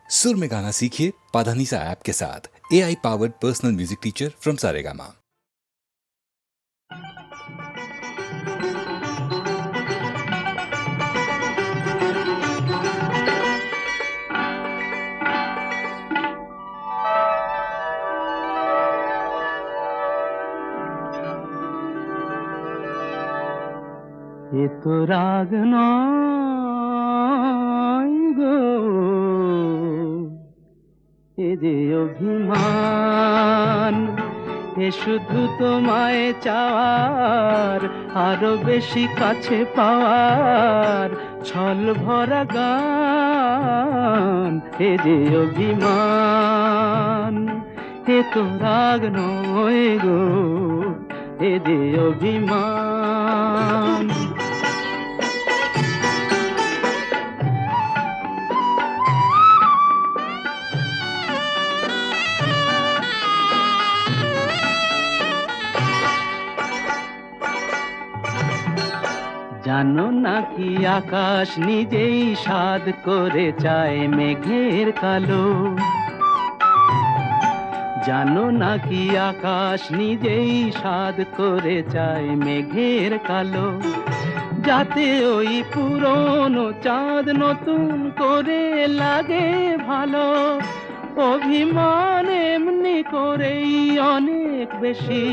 सुर में गाना सीखिए पाधानीसा ऐप के साथ। AI powered personal music teacher from Saregama. এ তো রাগ নয় গো, এ যে অভিমান। এ শুধু তোমায় চাওয়ার, আরো বেশি কাছে পাওয়ার ছল ভরা গান। এ যে অভিমান, এ তো রাগ নয় গো, এ যে অভিমান। জানো নাকি আকাশ নিজেই সাধ করে চায় মেঘের কালো। জানো নাকি আকাশ নিজেই সাধ করে চায় মেঘের কালো, যাতে ওই পুরনো চাঁদ নতুন করে লাগে ভালো। অভিমান এমনি করেই অনেক বেশি,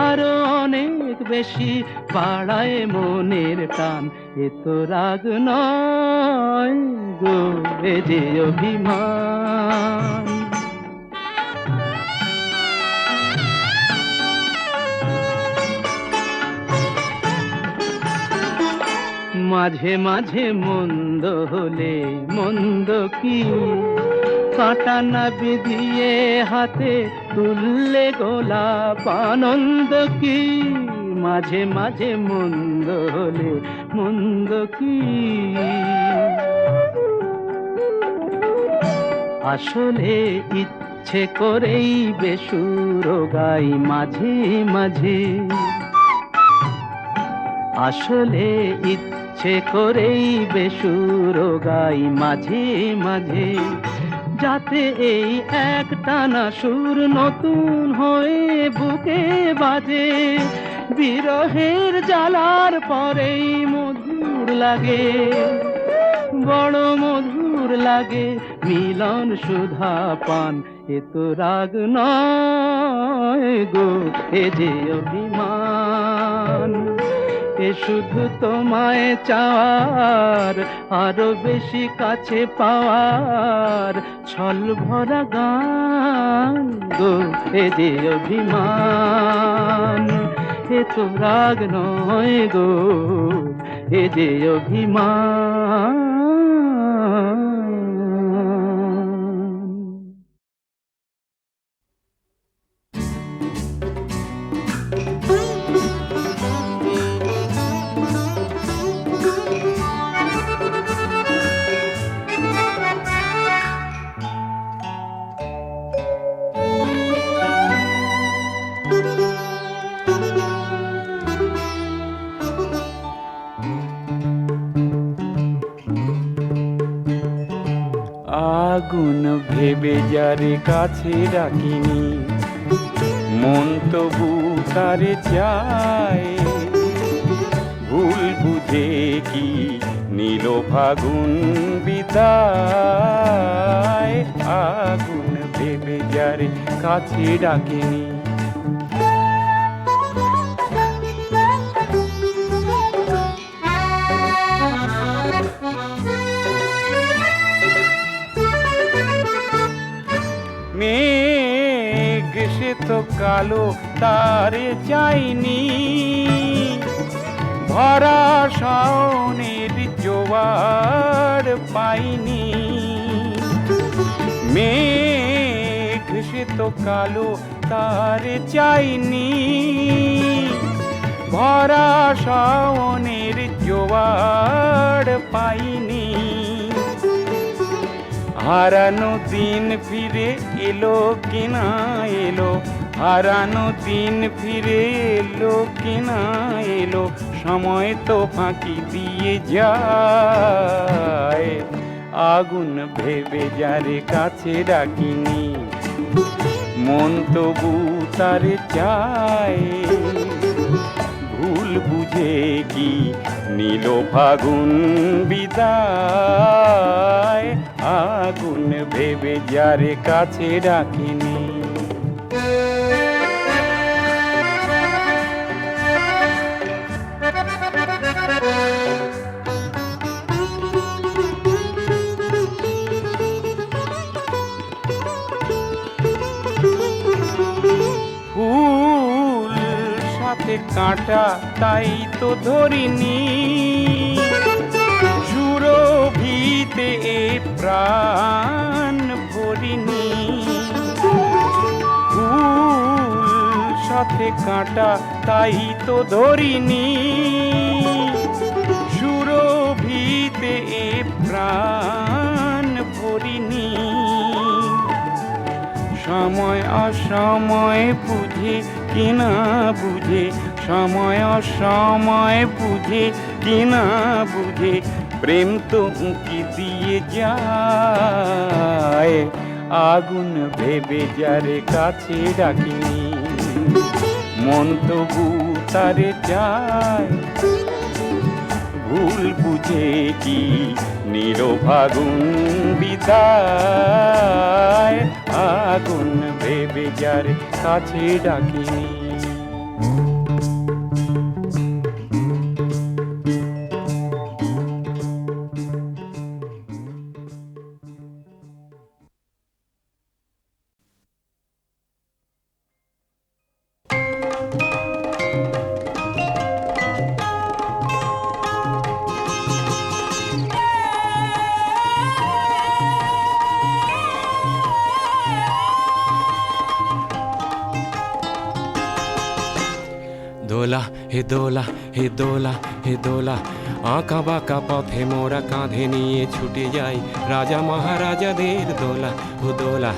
আরো অনেক বেশি বাড়ায় মনের টান। এ তো রাগ নয় গো, এ যে অভিমান। মাঝে মাঝে মন্দ হলে মন্দ কি, কাঁটা না বিধিয়ে হাতে তুললে গোলাপ আনন্দ কি। মাঝে মাঝে মন্দ হলে মন্দ কি, আসলে ইচ্ছে করেই বেসুর গাই মাঝে মাঝে। আসলে ইচ্ছে করেই বেসুর গাই মাঝে মাঝে, যাতে এই একটানা সুর নতুন হয়ে বুকে বাজে। বিরহের জ্বালার পরেই মধুর লাগে, বড় মধুর লাগে মিলন সুধা পান। এ তো রাগ নয় গো, এ যে অভিমান। এ শুধু তোমায় চাওয়ার, আরো বেশি কাছে পাওয়ার ছল ভরা গান গো, এ যে অভিমান। এ তো রাগ নয় গো, এ যে অভিমান। আগুন ভেবে যারে কাছে রাখিনি, মন তবু তারে চায়। ভুল বুঝে কি নীল ফাগুন বিদায়। আগুন ভেবে যারে কাছে ডাকিনি, মেঘ সে তো কালো তারে চাইনি। ভরা শাওনের জোয়ার পাইনি। মেঘ সে তো কালো তারে চাইনি। ভরা শাওনের জোয়ার পাইনি। হারানো দিন ফিরে এলো কিনা এলো, হারানো দিন ফিরে এলো কিনা এলো, সময় তো ফাঁকি দিয়ে যায়। আগুন ভেবে যারে কাছে ডাকিনি, মন তবু তারে চায়। ভুল বুঝে কি নীল ফাগুন বিদায়, আগুন ভেবে যারে কাছে ডাকিনি। ফুল সাথে কাঁটা তাই তো ধরিনি, সুরভিতে এ প্রাণ ভরিনি। ফুল সাথে কাঁটা তাই তো ধরিনি, সুরভিতে এ প্রাণ ভরিনি। সময় অসময় বুঝে কিনা বুঝে, সময় অসময় বুঝে কিনা বুঝে, প্রেম তো উঁকি দিয়ে যায়। আগুন ভেবে যারে কাছে ডাকিনি, মন তবু তারে চায়। ভুল বুঝে কি নীল ফাগুন বিদায়, আগুন ভেবে যার কাছে ডাকিনি। দোলা হে দোলা হে দোলা হে দোলা, আঁকা বাঁকা পথে মোরা কাঁধে নিয়ে ছুটে যাই রাজা মহারাজাদের দোলা। ও দোলা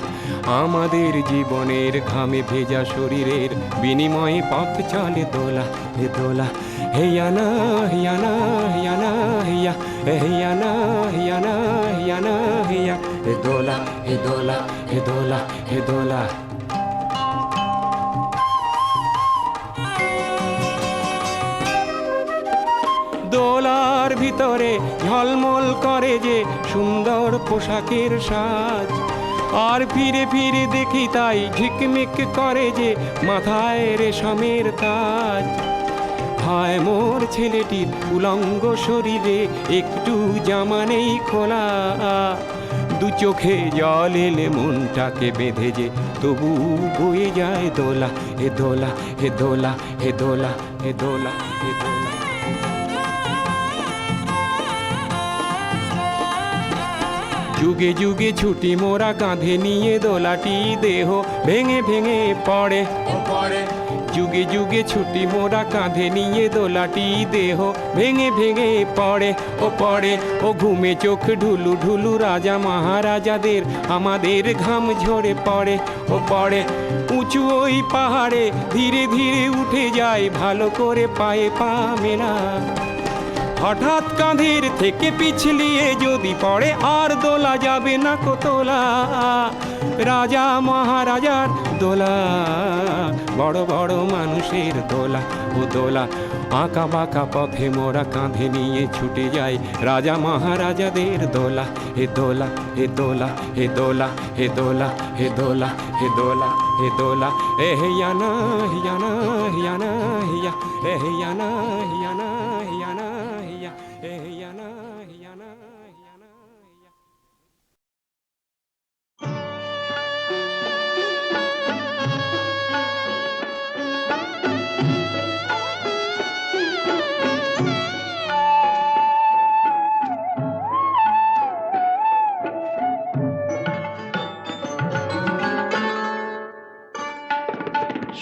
আমাদের জীবনের ঘামে ভেজা শরীরের বিনিময়ে পথ চলে দোলা। হে দোলা হেয়ানা হেয়ানা হেয়ানা হেয়া, হেয়ানা হেয়ানা হেয়ানা হেয়া। হে দোলা হে দোলা হে দোলা হে দোলা। দোলার ভিতরে ঝলমল করে যে সুন্দর পোশাকের সাজ, আর ফিরে ফিরে দেখি তাই ঝিকমিক করে যে মাথায় রেশমের তাজ। হায় মোর ছেলেটির উলঙ্গ শরীরে একটু জামা নেই খোলা, দু চোখে জল এলে মনটাকে বেঁধে যে তবু বয়ে যায় দোলা। হে দোলা হে দোলা হে দোলা হে দোলা হে দোলা। যুগে যুগে ছুটি মোরা কাঁধে নিয়ে দোলাটি দেহ ভেঙে ভেঙে পড়ে পড়ে। যুগে যুগে ছুটি মোরা কাঁধে নিয়ে দোলাটি দেহ ভেঙে ভেঙে পড়ে পড়ে। ও ঘুমে চোখ ঢুলু ঢুলু রাজা মহারাজাদের আমাদের ঘাম ঝরে পড়ে পড়ে। উঁচু ওই পাহাড়ে ধীরে ধীরে উঠে যায় ভালো করে পায়ে পা মেলা, হঠাৎ কাঁধের থেকে পিছলিয়ে যদি পড়ে আর দোলা যাবে না কো তোলা। রাজা মহারাজার দোলা, বড় বড় মানুষের দোলা। ও দোলা আঁকা বাঁকা পথে মোরা কাঁধে নিয়ে ছুটে যাই রাজা মহারাজাদের দোলা। হে দোলা হে দোলা হে দোলা হে দোলা হে দোলা হে দোলা হে দোলা। এ হিয়ানা হিয়ানা হিয়ানা হিয়া, এ হিয়ানা হিয়ানা হিয়ানা হিয়া, এ হিয়ানা হিয়ানা হিয়ানা হিয়া।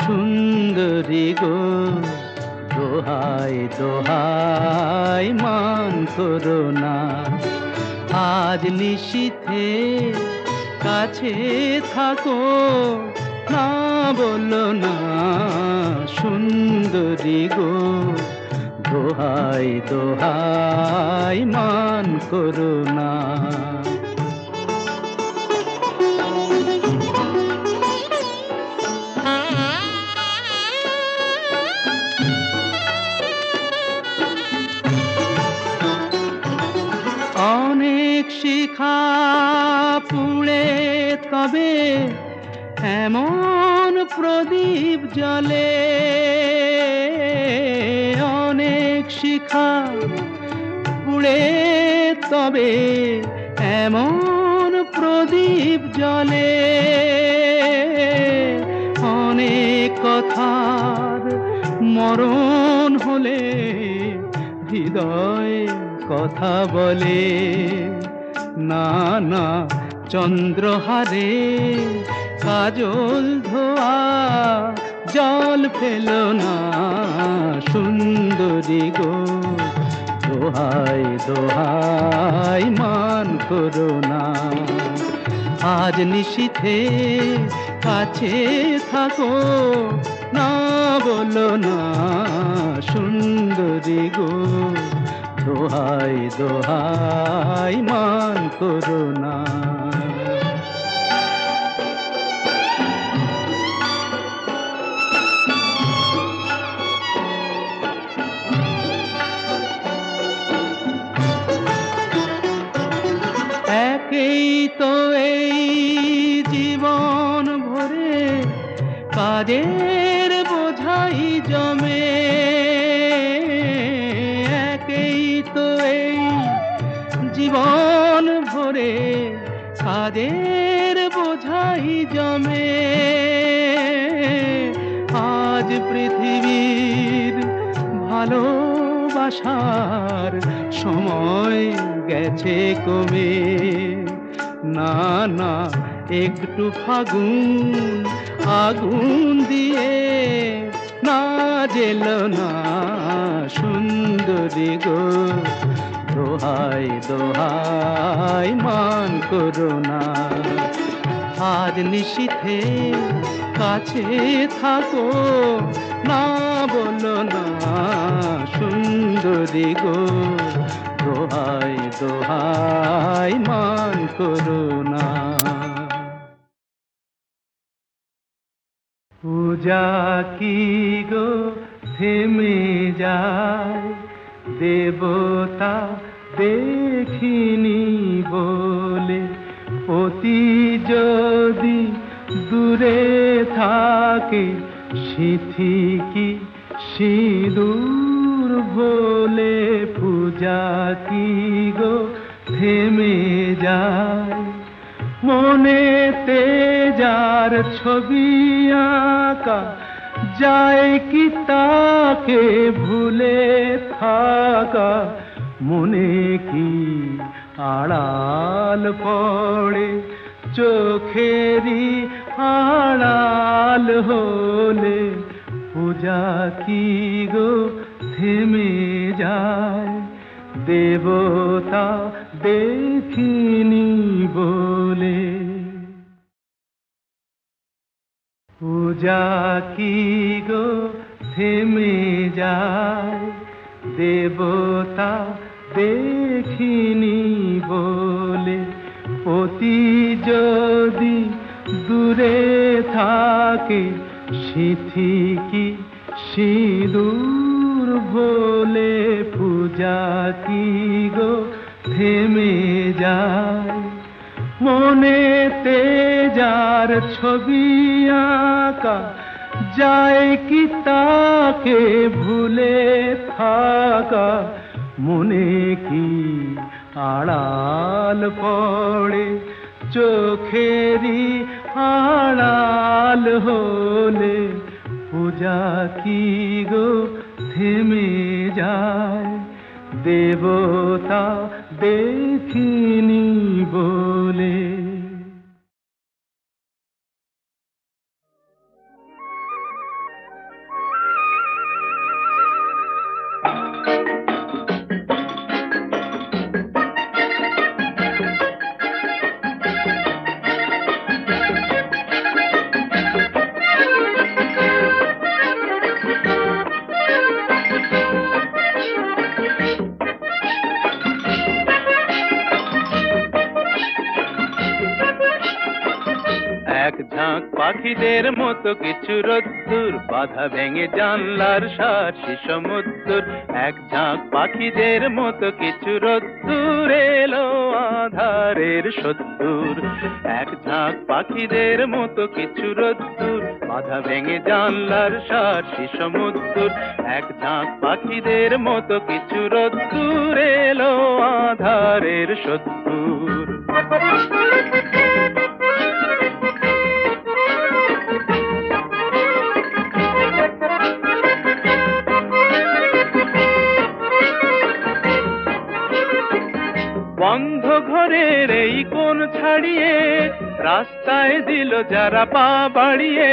সুন্দরী গো দোহাই দোহাই মান করো না, আজ নিশীথে কাছে থাকো না বলো না। সুন্দরী গো দোহাই দোহাই মান করো না। পুড়ে তবে এমন প্রদীপ জ্বলে, অনেক শিখা পুড়ে তবে এমন প্রদীপ জ্বলে, অনেক কথার মরণ হলে হৃদয় কথা বলে। না না চন্দ্রহারে কাজল ধোয়া জল ফেল না সুন্দরী গো, দোহাই দোহাই মান করো না। আজ নিশীথে কাছে থাকো, না বলো না সুন্দরী গো, দোহাই দোহাই মান করো না। একেই তো এই জীবন ভরে কাজের বোঝাই জমে, একেই তো এই জীবন ভরে কাজের বোঝাই জমে। আজ পৃথিবীর ভালোবাসার সময় গেছে কমে। না না একটু ফাগুন আগুন দিয়ে না জেল না সুন্দরী গো, দোহাই দোহাই মান করো না। আজ নিশীথে কাছে থাকো, না বলো না সুন্দরী গো, দোহাই দোহাই মান করো না। পূজা কি গো থেমে যায়, দেবতা দেখিনি বলে, পতি যদি দূরে থাকে সিথি কি সিঁদুর ভোলে। পূজা কি গো থেমে যায়, মনেতে যার ছবি আঁকা যায় কি তাকে ভুলে থাকা, মনে কি আড়াল পড়ে চোখেরই আড়াল হলে। পূজা কি গো থেমে যায়, দেবতা দেখিনি বলে। পূজা কি গো থেমে যায়, দেবতা দেখিনি বলে, পতি যদি দূরে থাকে সিথি কি সিঁদুর ভোলে। পূজা কি গো থেমে যায়, মনেতে যার ছবি আঁকা যায় কি তাকে ভুলে থাকা, মনে কি আড়াল পড়ে চোখেরই আড়াল হলে। পূজা কি গো থেমে যায়, দেবতা দেখিনি বলে। এক ঝাঁক পাখিদের মতো কিছু রোদ্দুর বাধা ভেঙে জানলার সার্সি সমুদ্র এক ঝাঁক পাখিদের মতো কিছু রোদ্দুর এলো আধারের সত্তর এক ঝাঁক পাখিদের মতো কিছু রোদ্দুর বাধা ভেঙে জানলার সার্সি সমুদ্র এক ঝাঁক পাখিদের মতো কিছু রোদ্দুর এলো আধারের সত্তর বন্ধ ঘরের এই কোণ ছাড়িয়ে রাস্তায় দিল যারা পা বাড়িয়ে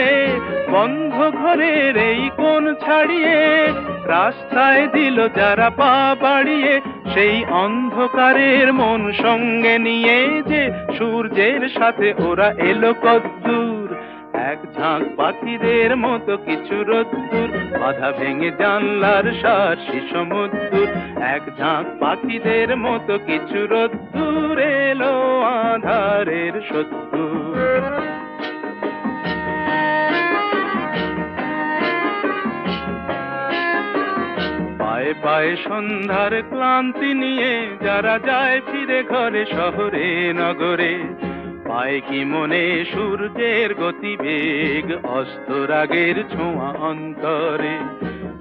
বন্ধ ঘরের এই কোণ ছাড়িয়ে রাস্তায় দিল যারা পা বাড়িয়ে সেই অন্ধকারের মন সঙ্গে নিয়ে যে সূর্যের সাথে ওরা এলো কদ্দূর এক ঝাঁক পাখিদের মতো কিছু রোদ্দুর বাধা ভেঙে জানলার সার্সি সমুদ্র এক ঝাঁক পাখিদের মতো কিছু রোদ্দুর এলো আধারের সত্তর পায়ে পায়ে সন্ধ্যার ক্লান্তি নিয়ে যারা যায় ফিরে ঘরে শহরে নগরে পায় কি মনে সূর্যের গতিবেগ অস্তরাগের ছোঁয়া অন্তরে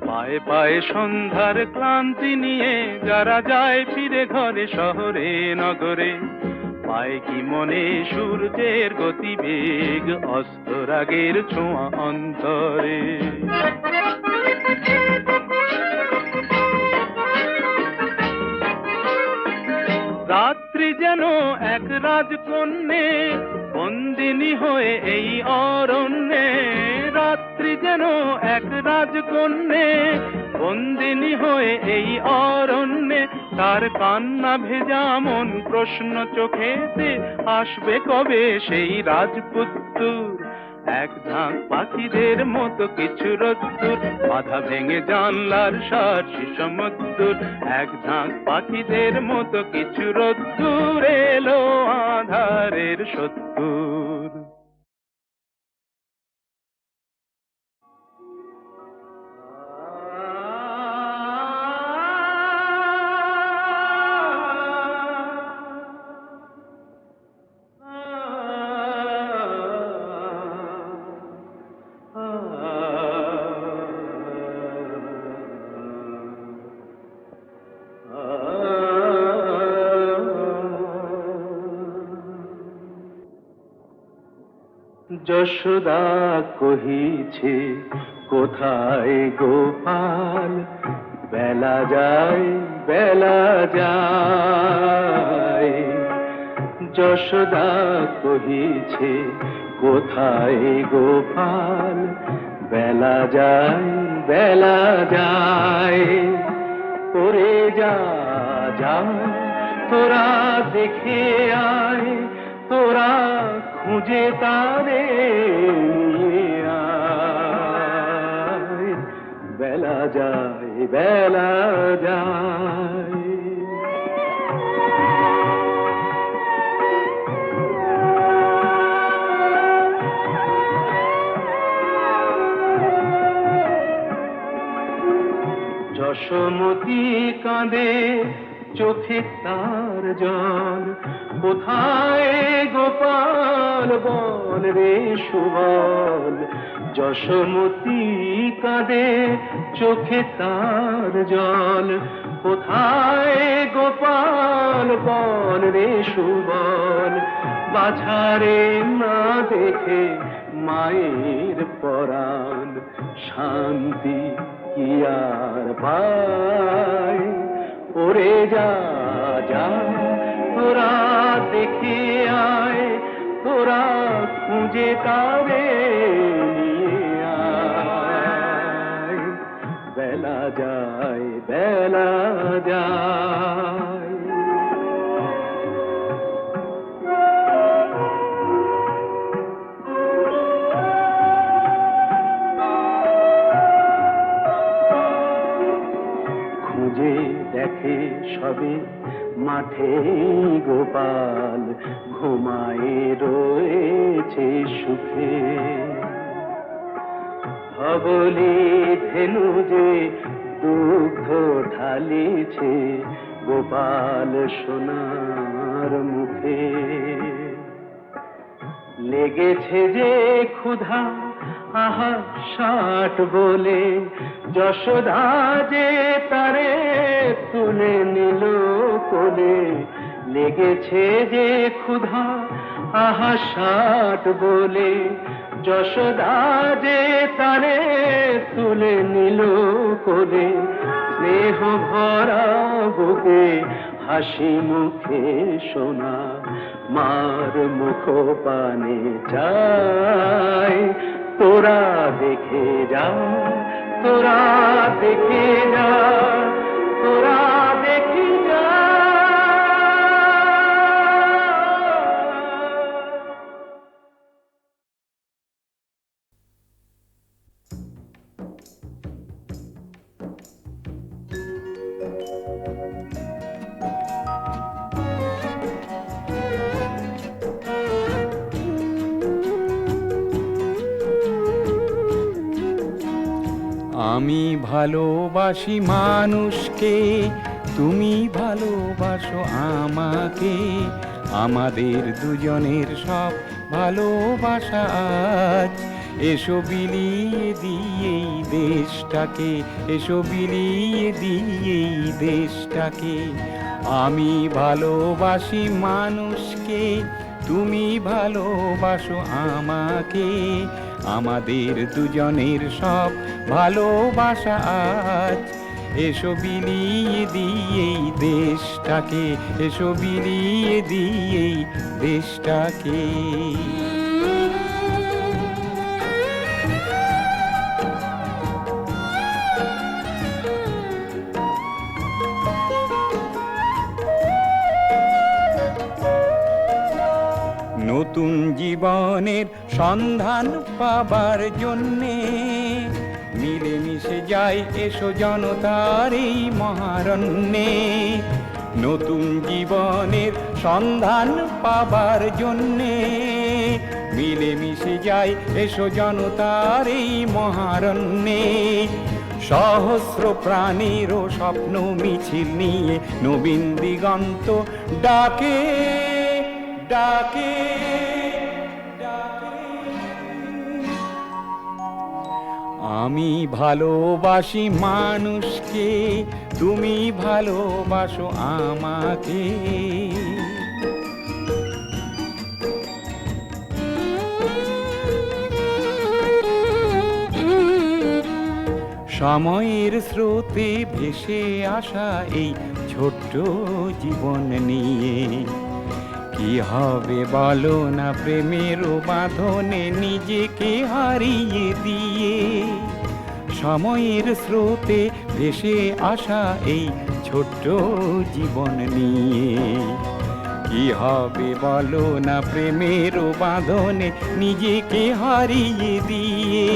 পায়ে পায়ে সন্ধ্যার ক্লান্তি নিয়ে যারা যায় ফিরে ঘরে শহরে নগরে পায় কি মনে সূর্যের গতিবেগ অস্তরাগের ছোঁয়া অন্তরে রাত্রি যেন এক রাজকন্যে বন্দিনী হয়ে এই অরণ্যে রাত্রি যেন এক রাজকন্যে বন্দিনী হয়ে এই অরণ্যে তার কান্না ভেজা মন প্রশ্ন চোখেতে আসবে কবে সেই রাজপুত্তুর এক ঝাঁক পাখিদের মতো কিছু রোদ্দুর বাধা ভেঙে জানলার সার্সি সমুদ্র এক ঝাঁক পাখিদের মতো কিছু রোদ্দুর এলো আধারের সত্তর যশোদা কহিছে কোথায় গোপাল বেলা যায় যশোদা কহিছে কোথায় গোপাল বেলা যায় ওরে যা তোরা দেখে আয় তোরা খুঁজে তারে বেলা যায় যশোমতি কাঁদে চোখে তার জল কোথায় গোপাল বল রে সুবল যশোমতি কাঁদে চোখে তার জল কোথায় গোপাল বল রে সুবল বাছারে না দেখে মায়ের পরাণ শান্তি কি আর পায় ওরে যা তোরা দেখে আয় তোরা খুঁজে তারে আয় বেলা যায় খুঁজে দেখে সবে মাঠে গোপাল ঘুমায়ে রয়েছে সুখে। ধবলি ধেনু যে দুগ্ধ ঢালিছে গোপাল সোনার মুখে। লেগেছে যে ক্ষুধা আহা ষাট বলে, যশোদা যে তারে তুলে নিল কোলে। লেগেছে যে ক্ষুধা আহা ষাট বলে, যশোদা যে তারে তুলে নিল কোলে। স্নেহ ভরা বুকে হাসি মুখে সোনা মার মুখ পানে চায়। তোরা দেখে যা, তোরা দেখে যা, তোরা দেখে যা। আমি ভালোবাসি মানুষকে, তুমি ভালোবাসো আমাকে। আমাদের দুজনের সব ভালোবাসা আজ এসো বিলিয়ে দিয়ে এই দেশটাকে, এসো বিলিয়ে দিয়ে এই দেশটাকে। আমি ভালোবাসি মানুষকে, তুমি ভালোবাসো আমাকে। আমাদের দুজনের সব ভালোবাসা আজ এসো বিলিয়ে দিয়ে এই দেশটাকে, এসো বিলিয়ে দিয়ে এই দেশটাকে। নতুন জীবনের সন্ধান পাবার জন্যে মিলেমিশে যাই এসো জনতার এই মহারণ্যে। নতুন জীবনের সন্ধান পাবার জন্যে মিলেমিশে যাই এসো জনতার এই মহারণ্যে। সহস্র প্রাণীরও স্বপ্ন মিছিল নিয়ে নবীন দিগন্ত ডাকে ডাকে ডাকে। আমি ভালোবাসি মানুষকে, তুমি ভালোবাসো আমাকে। সময়ের স্রোতে ভেসে আসা এই ছোট্ট জীবন নিয়ে কি হবে বলো না প্রেমের বাঁধনে নিজেকে হারিয়ে দিয়ে। সময়ের স্রোতে ভেসে আসা এই ছোট্ট জীবন নিয়ে কি হবে বলো না প্রেমের বাঁধনে নিজেকে হারিয়ে দিয়ে।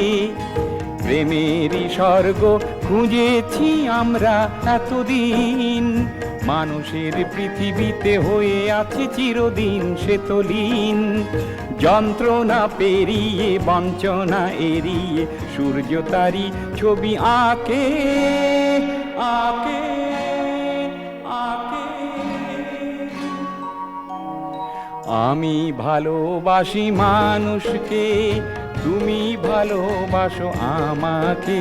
প্রেমেরই স্বর্গ খুঁজেছি আমরা এতদিন, মানুষের পৃথিবীতে হয়ে আছে চিরদিন সে তলীন। যন্ত্রণা পেরিয়ে বঞ্চনা এড়িয়ে সূর্য তারি ছবি আঁকে আঁকে আঁকে। আমি ভালোবাসি মানুষকে, তুমি ভালোবাসো আমাকে।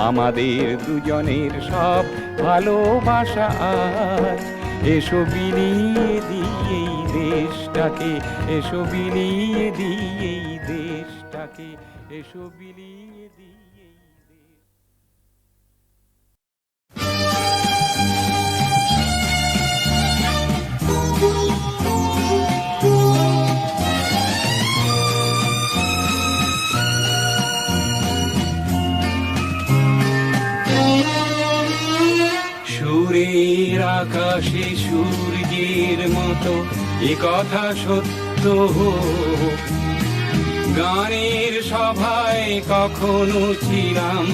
আমাদের দুজনের সব ভালোবাসা আজ এসো বিলিয়ে দিয়ে এই দেশটাকে, এসো বিলিয়ে দিয়ে এই দেশটাকে, এসো বিলিয়ে দিয়ে এই দেশ। সুরের আকাশে সূর্যের মতো এ কথা সত্য হোক। গানের সভায় কখনো ছিলাম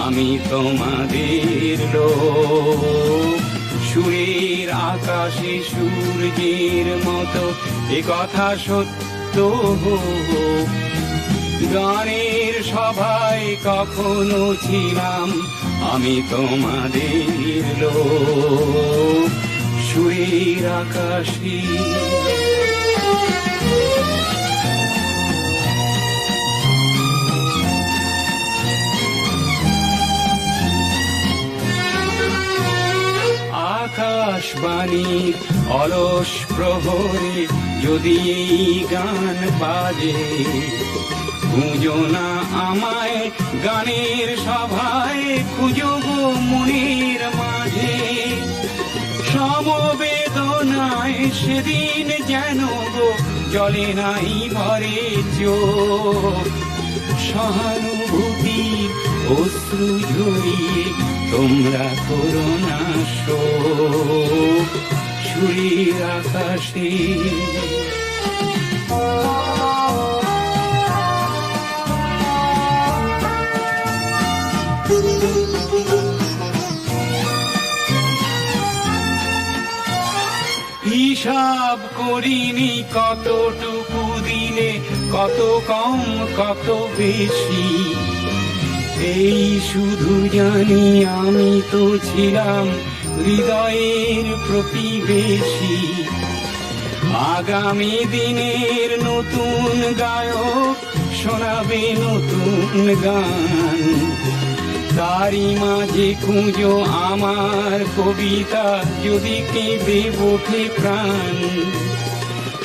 আমি তোমাদের লোক। সুরের আকাশে সূর্যের মতো এ কথা সত্য, গানের সভায় কখনো ছিলাম আমি তোমাদের লোক, সুরের আকাশে। আকাশবাণীর অলস প্রহরে যদি এই গান বাজে, খুঁজো না আমায় গানের সভায়, খুঁজো গো মনের মাঝে। সমবেদনায় সেদিন যেন গো জলে নাই ভরে চোখ, সহানুভূতির অশ্রু ঝরিয়ে তোমরা করো না শোক, সুরের আকাশে। হিসাব করিনি কতটুকু দিলে, কত কম কত বেশি, এই শুধু জানি আমি তো ছিলাম হৃদয়ের প্রতিবেশী। আগামী দিনের নতুন গায়ক শোনাবে নতুন গান, তারই মাঝে খুঁজো আমার কবিতা যদি কেঁদে ওঠে প্রাণ।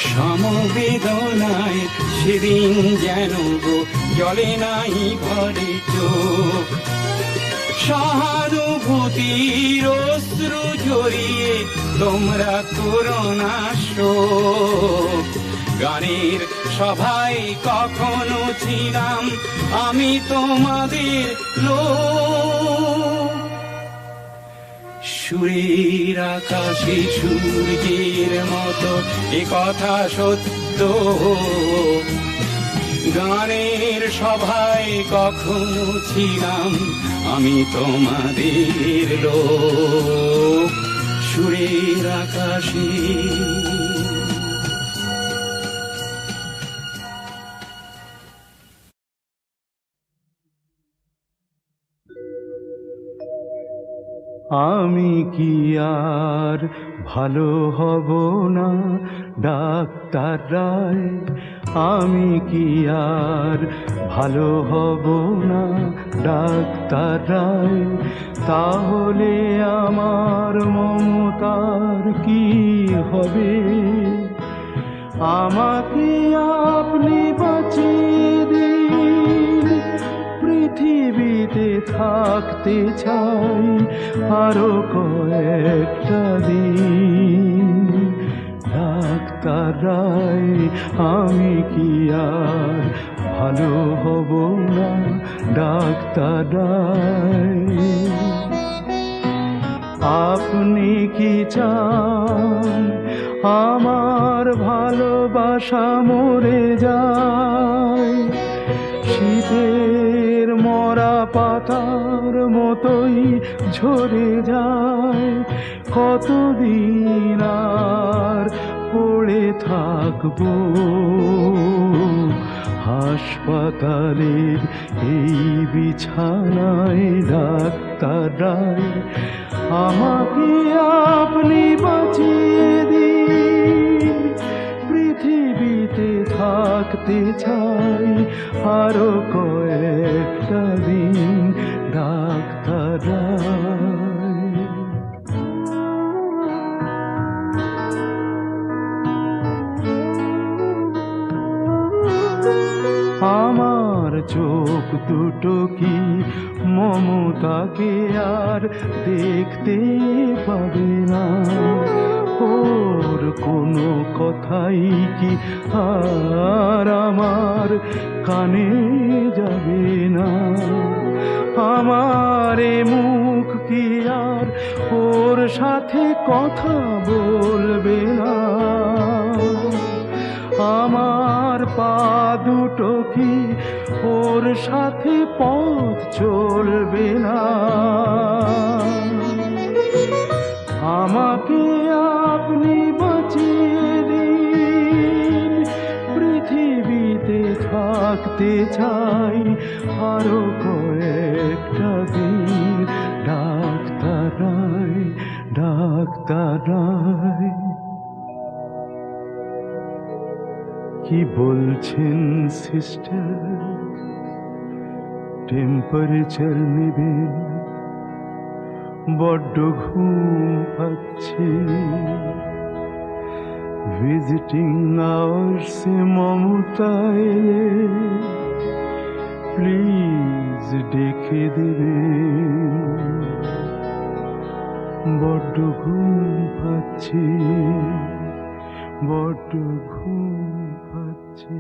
সমবেদনায় সেদিন যেন গো জলে নাই ভরে চোখ, সহানুভূতির অশ্রু ঝরিয়ে তোমরা করো না শোক। গানের সভায় কখনো ছিলাম আমি তোমাদের লোক, সুরের আকাশে সূর্যের মতো এ কথা সত্য, গানের সভায় কখনো ছিলাম আমি তোমাদের লোক, সুরের আকাশে। আমি কি আর ভালো হব না ডাক্তার রায়, আমি কি আর ভালো হব না ডাক্তার রায়, তাহলে আমার মমতার কি হবে? আমাকে আপনি বাঁচিয়ে দিন, পৃথিবীতে থাকতে চাই আরো কয়েকটা দিন। ডাক্তার রায়, আমি কি আর ভালো হব না ডাক্তার রায়? আপনি কি চান আমার ভালোবাসা মরে যায়? শীতের মরা পাতার মতোই ঝরে যায়। কতদিন আর পড়ে থাকবো হাসপাতালের এই বিছানায়? ডাক্তার রায়, আমাকে আপনি বাঁচিয়ে দিন, পৃথিবীতে থাকতে চাই আরো কয়েকটা দিন। ডাক্তার রায়, আমার চোখ দুটো কি মমতাকে আর দেখতে পাবে না? ওর কোনো কথাই কি আর আমার কানে যাবে না? আমার মুখ কি আর ওর সাথে কথা বলবে না? আমার পা দুটো কি ওর সাথে পথ চলবে না? আমাকে আপনি বাঁচিয়ে দিন, পৃথিবীতে থাকতে চাই আরো কয়েকটা দিন। ডাক্তার রায়, ডাক্তার রায়, কি বলছেন সিস্টার? টেম্পারেচার নেবেন, বড্ড ঘুম পাচ্ছে। ভিজিটিং আওয়ার্সে মমতা এলে প্লিজ ডেকে দেবেন, বড্ড ঘুম পাচ্ছে, বড্ড ঘুম পাচ্ছে।